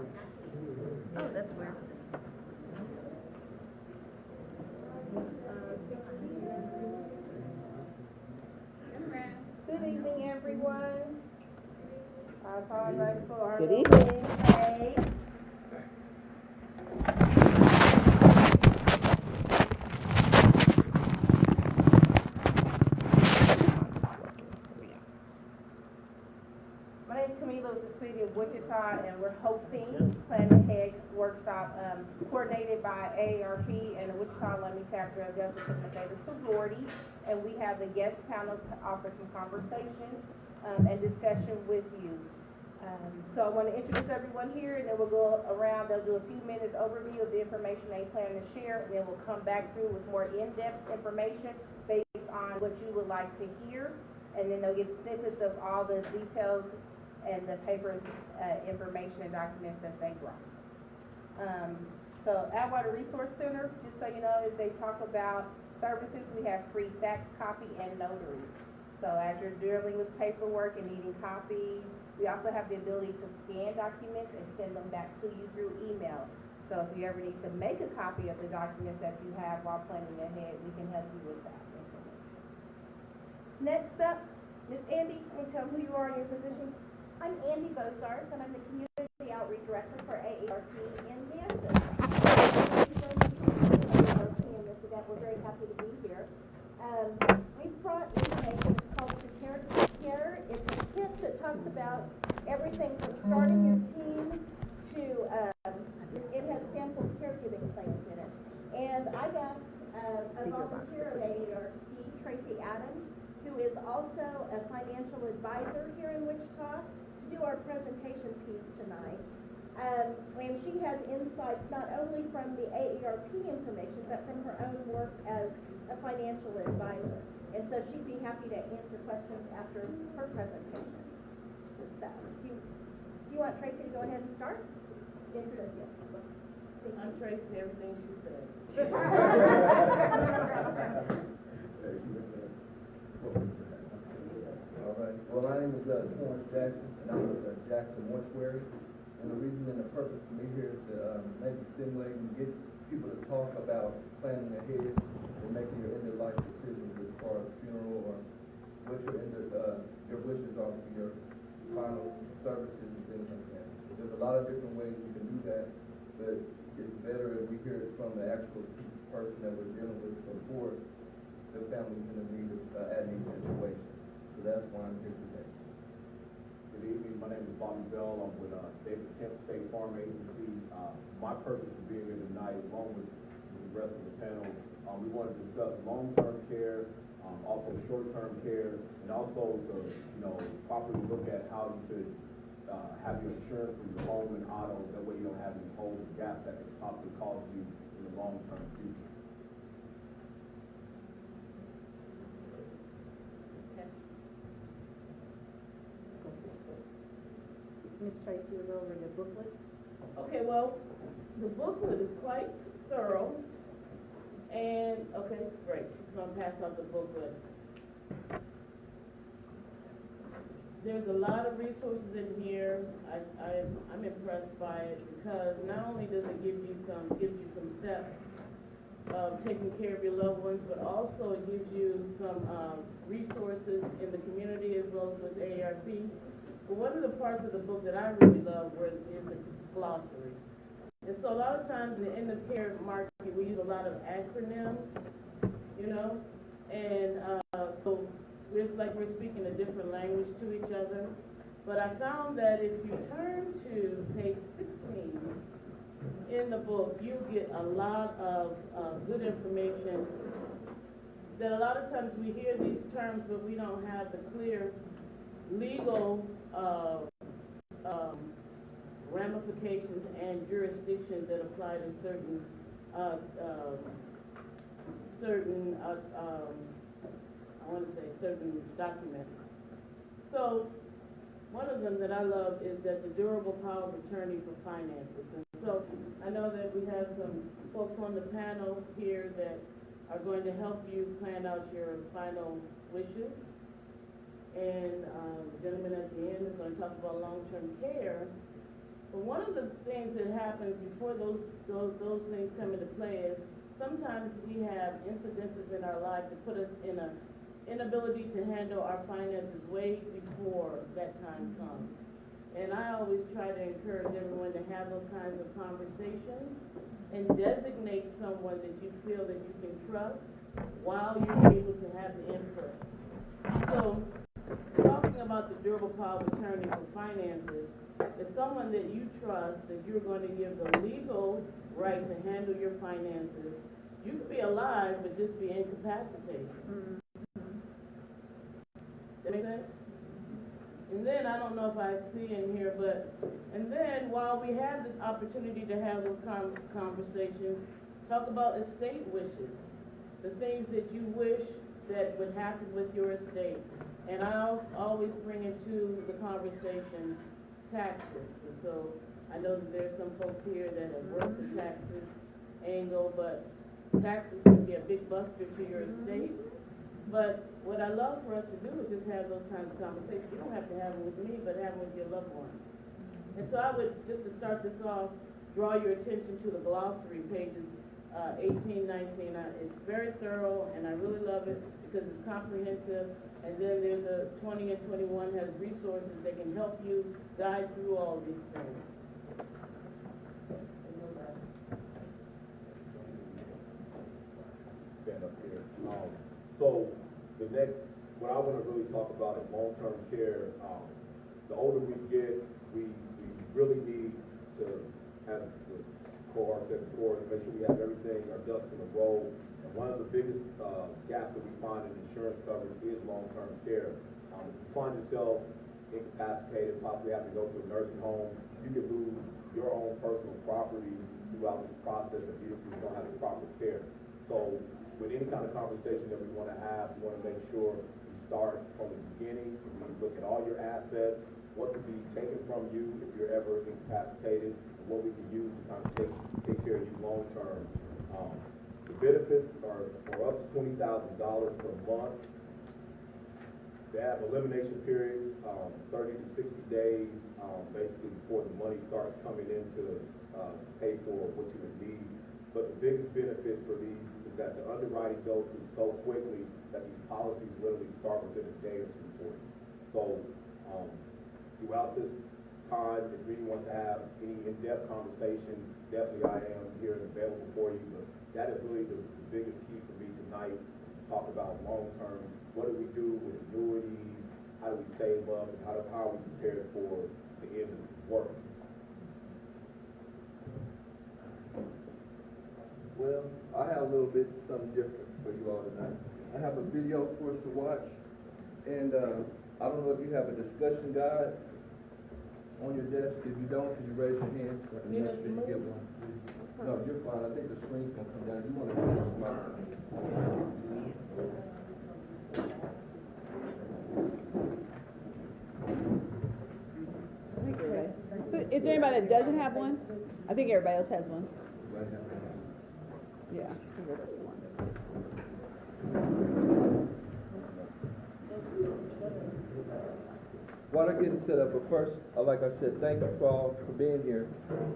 Oh, that's weird. Good evening, everyone. I apologize for our. Good evening. Hey. My name is Camila with the City of Wichita, and we're hosting Plan Ahead Workshop coordinated by AARP and the Wichita Lummi Chapter of Justice and Favor Sorority. And we have the guest panel to offer some conversation and discussion with you. So I want to introduce everyone here, and then we'll go around. They'll do a few minutes overview of the information they plan to share, and then we'll come back through with more in-depth information based on what you would like to hear. And then they'll give snippets of all the details and the papers, information and documents that they brought. So Atwater Resource Center, just so you know, as they talk about services, we have free fax copy and notary. So as you're dealing with paperwork and needing copies, we also have the ability to scan documents and send them back to you through email. So if you ever need to make a copy of the documents that you have while planning ahead, we can help you with that information. Next up, Ms. Andy, can you tell me who you are and your position? I'm Andy Bosart, and I'm the Community Outreach Director for AARP in Kansas. AARP in this event, we're very happy to be here. We've brought information called Prepared to Care. It's a kit that talks about everything from starting your team to, it has sample caregiving plans in it. And I've asked a volunteer at AARP, Tracy Adams, who is also a financial advisor here in Wichita, to do our presentation piece tonight. And she has insights not only from the AARP information, but from her own work as a financial advisor. And so she'd be happy to answer questions after her presentation. So, do you want Tracy to go ahead and start? Yes. I'm tracing everything she said. All right. Well, my name is Torrance Jackson, and I'm with Jackson Mortuary. And the reason and the purpose for me here is to maybe stimulate and get people to talk about planning ahead and making your end-of-life decisions as far as funeral or what your wishes are for your final services and things like that. There's a lot of different ways you can do that, but it's better if we hear it from the actual person that we're dealing with before the family's in the need of admin situation. So that's why I'm here today. Good evening. My name is Bobby Bell. I'm with David Kemp State Farm Agency. My purpose for being here tonight, along with the rest of the panel, we want to discuss long-term care, also short-term care, and also to properly look at how you could have your insurance for your home and auto. That way you don't have any holes and gaps that could possibly cause you in the long-term future. Ms. Tracy will go over the booklet. Okay, well, the booklet is quite thorough. And, okay, great. She's going to pass out the booklet. There's a lot of resources in here. I'm impressed by it because not only does it give you some steps of taking care of your loved ones, but also it gives you some resources in the community as well as with AARP. But one of the parts of the book that I really love is the glossary. And so a lot of times in the end of care market, we use a lot of acronyms, and so it's like we're speaking a different language to each other. But I found that if you turn to page 16 in the book, you get a lot of good information that a lot of times we hear these terms, but we don't have the clear legal ramifications and jurisdictions that apply to certain documents. So one of them that I love is that the durable power of attorney for finances. And so I know that we have some folks on the panel here that are going to help you plan out your final wishes. And the gentleman at the end is going to talk about long-term care. But one of the things that happens before those things come into play is sometimes we have incidences in our life that put us in a inability to handle our finances way before that time comes. And I always try to encourage everyone to have those kinds of conversations and designate someone that you feel that you can trust while you're able to have the input. So, talking about the durable power of attorney for finances, is someone that you trust that you're going to give the legal right to handle your finances. You could be alive but just be incapacitated. That make sense? And then, I don't know if I see in here, but, and then while we have the opportunity to have those conversations, talk about estate wishes, the things that you wish that would happen with your estate. And I always bring into the conversation taxes. And so I know that there's some folks here that have worked the taxes angle, but taxes can be a big buster to your estate. But what I love for us to do is just have those kinds of conversations. You don't have to have them with me, but have them with your loved ones. And so I would, just to start this off, draw your attention to the glossary, pages 18, 19. It's very thorough, and I really love it because it's comprehensive. And then there's a 20 and 21 has resources that can help you guide through all these things. Stand up here. So the next, what I want to really talk about is long-term care. The older we get, we really need to have the core, said before, to make sure we have everything, our ducks in a row. And one of the biggest gaps that we find in insurance coverage is long-term care. If you find yourself incapacitated, possibly have to go to a nursing home, you can lose your own personal property throughout this process if you don't have the proper care. So with any kind of conversation that we want to have, we want to make sure we start from the beginning. We look at all your assets, what could be taken from you if you're ever incapacitated, and what we can use to kind of take care of you long term. The benefits are up to $20,000 per month. They have elimination periods, 30 to 60 days, basically before the money starts coming in to pay for what you would need. But the biggest benefit for these is that the underwriting goes through so quickly that these policies literally start within a day or two for you. So throughout this time, if you want to have any in-depth conversation, definitely I am here and available for you. But that is really the biggest key for me tonight. Talk about long-term, what do we do with annuities, how do we save up, and how are we prepared for the end of work. Well, I have a little bit something different for you all tonight. I have a video for us to watch, and I don't know if you have a discussion guide on your desk. If you don't, could you raise your hand so I can make sure you get one? No, you're fine. I think the screen's gonna come down. You want to finish Is there anybody that doesn't have one? I think everybody else has one. Yeah, I think everybody has one. While I get it set up, but first, like I said, thank you for all for being here.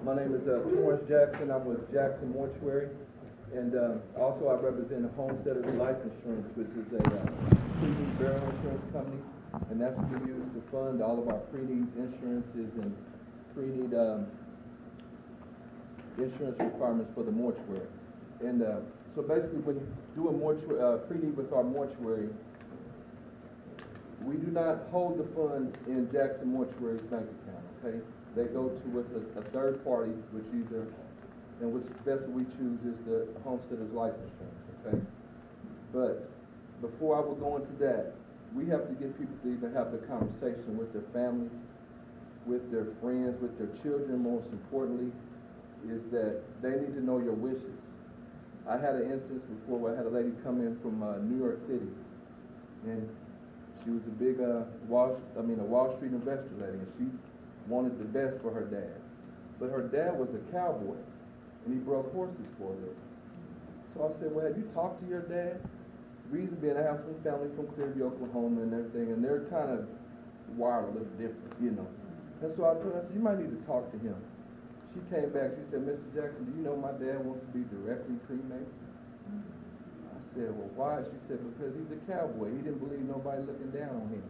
My name is Torrance Jackson. I'm with Jackson Mortuary, and also I represent Homesteaders Life Insurance, which is a pre-need burial insurance company, and that's what we use to fund all of our pre-need insurances and pre-need insurance requirements for the mortuary. And so basically, when you do a pre-need with our mortuary, we do not hold the funds in Jackson Mortuary's bank account, okay? They go to a third party, which vessel we choose is the Homesteaders Life Insurance, okay? But before I will go into that, we have to get people to even have the conversation with their families, with their friends, with their children, most importantly, is that they need to know your wishes. I had an instance before where I had a lady come in from New York City, and she was a big Wall Street investor lady, and she wanted the best for her dad. But her dad was a cowboy, and he broke horses for a living. So I said, well, have you talked to your dad? Reason being, I have some family from Clearview, Oklahoma and everything, and they're kind of wired a little different, you know. And so I told her, I said, you might need to talk to him. She came back, she said, Mr. Jackson, do you know my dad wants to be directly cremated? I said, well, why? She said, because he's a cowboy. He didn't believe nobody looking down on him.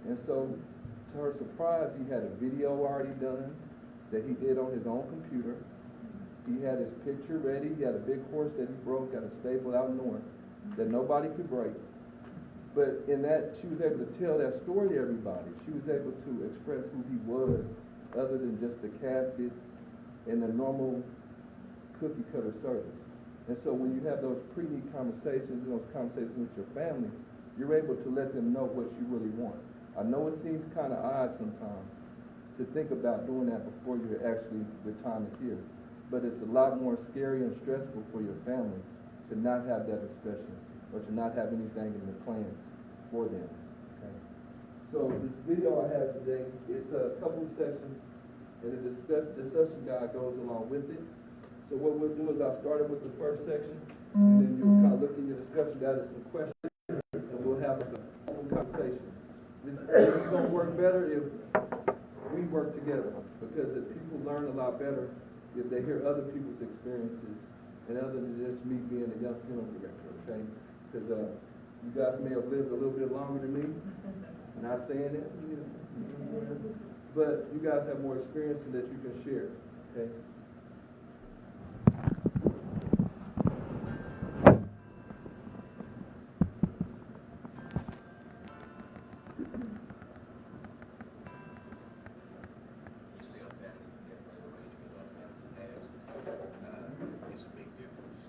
And so, to her surprise, he had a video already done that he did on his own computer. He had his picture ready. He had a big horse that he broke at a stable out north that nobody could break. But in that, she was able to tell that story to everybody. She was able to express who he was, other than just the casket and the normal cookie cutter service. And so when you have those pre-meet conversations and those conversations with your family, you're able to let them know what you really want. I know it seems kind of odd sometimes to think about doing that before your time is here, but it's a lot more scary and stressful for your family to not have that discussion or to not have anything in the plans for them. Okay? So this video I have today, it's a couple of sessions, and the discussion guide goes along with it. So what we'll do is I'll start it with the first section, and then you'll kind of look in your discussion guide at some questions, and we'll have like an open conversation. It's going to work better if we work together, because if people learn a lot better if they hear other people's experiences, and other than just me being a young funeral director, okay? Because you guys may have lived a little bit longer than me. Not saying that, you know, but you guys have more experience that you can share, okay? It's a big difference,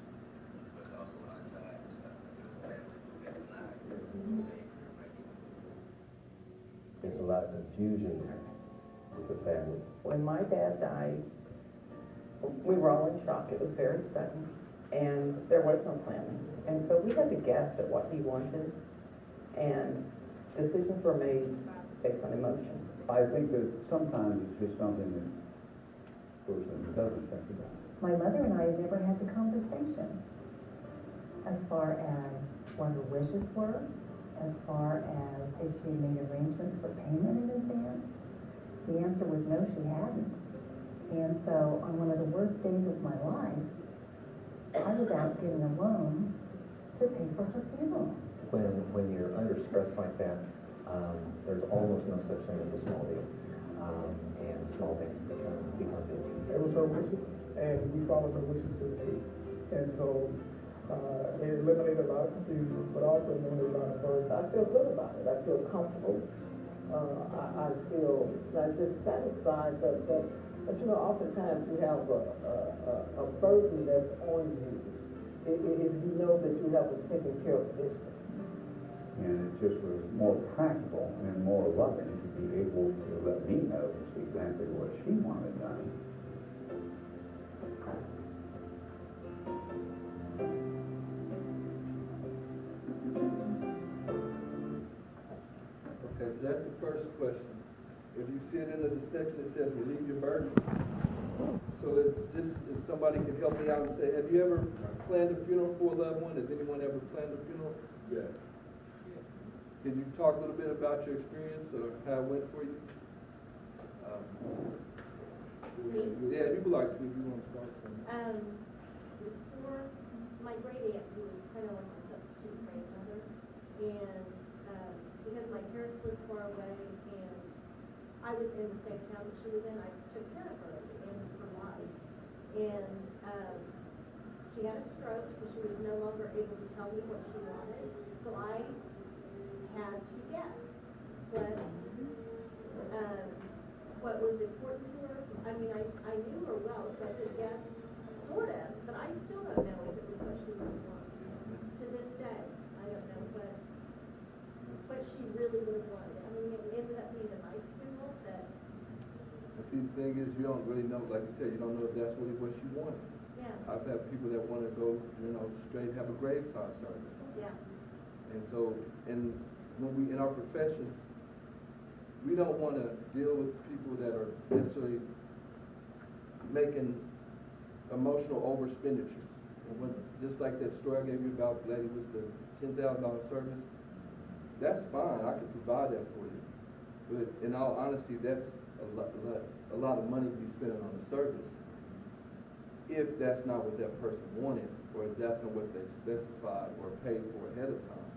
because a lot of times, family that's not there's a lot of confusion there with the family. When my dad died, we were all in shock. It was very sudden, and there was no planning. And so we had to guess at what he wanted, and decisions were made based on emotion. I think that sometimes it's just something that the person doesn't think about. My mother and I had never had the conversation as far as what her wishes were, as far as if she had made arrangements for payment in advance. The answer was no, she hadn't. And so on one of the worst days of my life, I was out getting a loan to pay for her funeral. When you're under stress like that, there's almost no such thing as a small deal. And small things become big. It was her wishes, and we followed her wishes to the T. And so it eliminated a lot of confusion, but also eliminated a lot of burden. I feel good about it. I feel comfortable. I feel not just satisfied, but you know, oftentimes you have a burden that's on you if you know that you have taken care of this. And it just was more practical and more loving to be able to let me know exactly what she wanted done. Okay, so that's the first question. If you see it in the section that says relieve your burden, so if somebody can help me out and say, have you ever planned a funeral for a loved one? Has anyone ever planned a funeral? Yeah. Can you talk a little bit about your experience or how it went for you? Yeah, you would like to, if you want to start. It was for my great aunt, who was kind of like my substitute grandmother, and because my parents lived far away, and I was in the same town that she was in, I took care of her at the end of her life. And she had a stroke, so she was no longer able to tell me what she wanted. So I had to guess what was important to her. I mean, I knew her well, so I could guess sort of, but I still don't know if it was what she really wanted. To this day, I don't know what she really would have wanted. I mean, it ended up being a nice funeral that. See, the thing is, you don't really know, like you said, you don't know if that's really what she wanted. Yeah. I've had people that want to go, straight have a graveside service. Yeah. And so, when we, in our profession, we don't want to deal with people that are necessarily making emotional overexpenditures. And just like that story I gave you about the lady with the $10,000 service, that's fine, I can provide that for you. But in all honesty, that's a lot of money to be spent on a service if that's not what that person wanted, or if that's not what they specified or paid for ahead of time.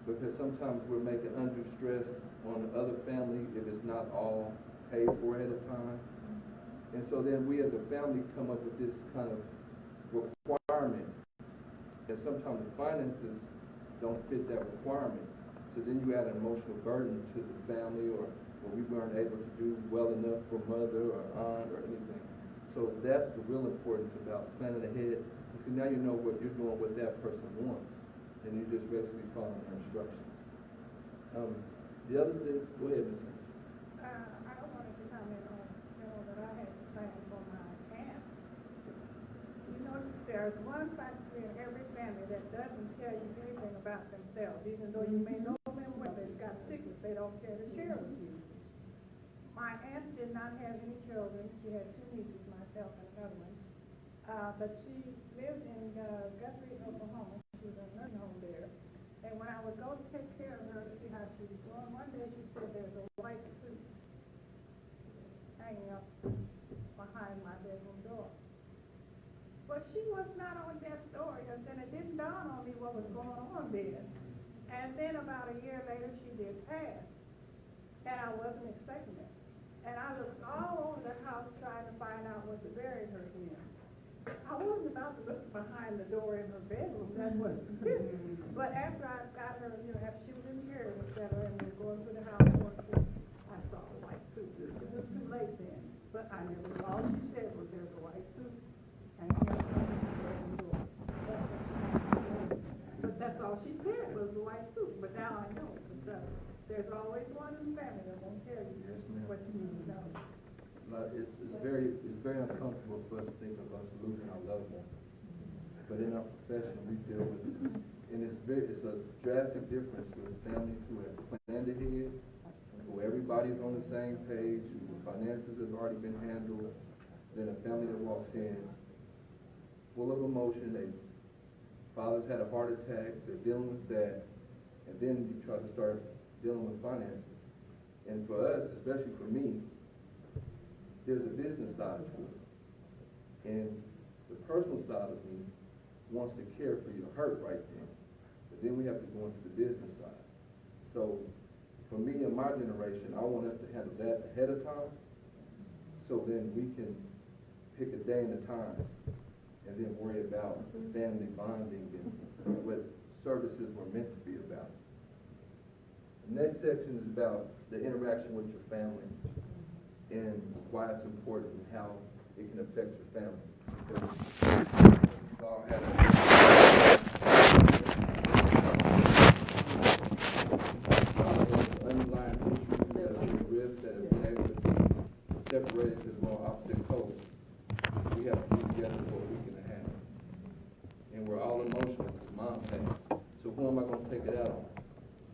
Because sometimes we're making undue stress on the other family if it's not all paid for ahead of time. And so then we as a family come up with this kind of requirement, and sometimes the finances don't fit that requirement. So then you add an emotional burden to the family, or we weren't able to do well enough for mother or aunt or anything. So that's the real importance about planning ahead, because now you know what you're doing, what that person wants, and you're just basically following their instructions. The other thing, go ahead, Ms. I wanted to comment on, that I had to plan for my aunt. There's one factor in every family that doesn't tell you anything about themselves, even though you may know them well. They've got secrets they don't care to share with you. My aunt did not have any children. She had 2 nieces, myself and another one. But she lived in Guthrie, Oklahoma. She was in a nursing home there. And when I would go to take care of her to see how she was doing, one day she said there's a white suit hanging up behind my bedroom door. But she was not on death's door, and then it didn't dawn on me what was going on then. And then about a year later, she did pass. And I wasn't expecting it. And I looked all over the house trying to find out what to bury her in. I wasn't about to look behind the door in her bedroom. That wasn't it. But after I got her, after she was in care, etc., and we were going through the house, I saw a white suit. It was too late then. But I never, all she said was there's a white suit hanging up on the bedroom door. But that's all she said was the white suit. But now I know. There's always one in the family that won't tell you what you need to know. It's very uncomfortable for us to think of us losing our loved ones. But in our profession, we deal with it. And it's a drastic difference with families who have planned ahead, who everybody's on the same page, who finances have already been handled, than a family that walks in full of emotion. Father's had a heart attack, they're dealing with that, and then you try to start dealing with finances. And for us, especially for me, there's a business side to it. And the personal side of me wants to care for your hurt right then. But then we have to go into the business side. So for me and my generation, I want us to handle that ahead of time, so then we can pick a day and a time and then worry about family bonding and what services were meant to be about. The next section is about the interaction with your family and why it's important and how it can affect your family. We've all had underlying issues that have been rifts that have been able to be separated because we're on opposite coasts. We have to be together for a week and a half. And we're all emotional because mom passed. So who am I going to take it out on?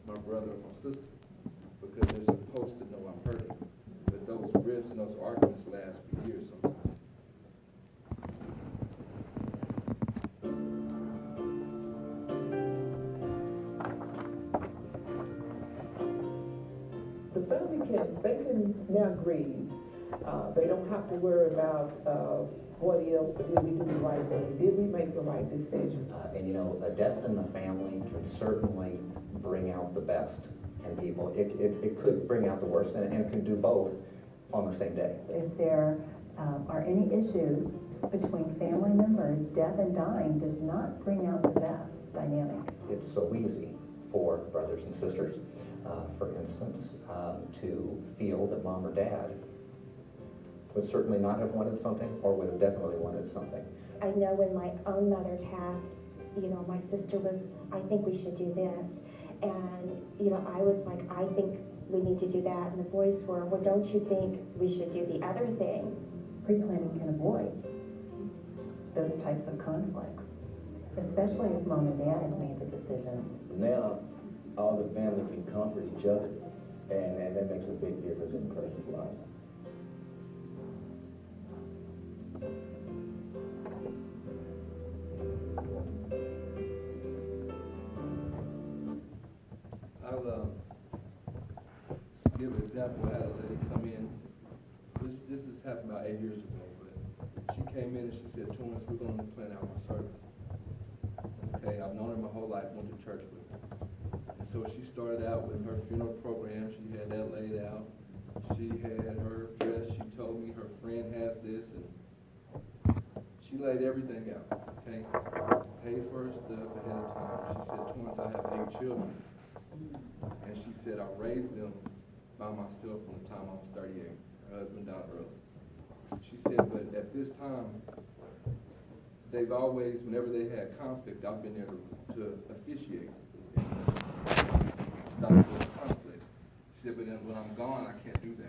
My brother or my sister, because they're supposed to know I'm hurting. But those rifts and those arguments last for years sometimes. The family they can now grieve. They don't have to worry about what if, did we do the right thing? Did we make the right decision? And a death in the family can certainly bring out the best in people. It could bring out the worst, and it can do both on the same day. If there are any issues between family members, death and dying does not bring out the best dynamics. It's so easy for brothers and sisters, for instance, to feel that mom or dad would certainly not have wanted something, or would have definitely wanted something. I know when my own mother passed, my sister was, I think we should do this. And, I was like, I think we need to do that. And the boys were, well, don't you think we should do the other thing? Pre-planning can avoid those types of conflicts, especially if mom and dad have made the decision. Now, all the family can comfort each other, and that makes a big difference in a person's life. give an example, I had a lady come in, this has happened about 8 years ago, but she came in and she said, Torrance, we're gonna plan out my service. Okay, I've known her my whole life, went to church with her. And so she started out with her funeral program, she had that laid out. She had her dress, she told me her friend has this, and she laid everything out, okay? Paid for her stuff ahead of time. She said, Torrance, I have 8 children. And she said, I raised them by myself from the time I was 38. Her husband died early. She said, but at this time, they've always, whenever they had conflict, I've been there to officiate. Stop the conflict. She said, but then when I'm gone, I can't do that.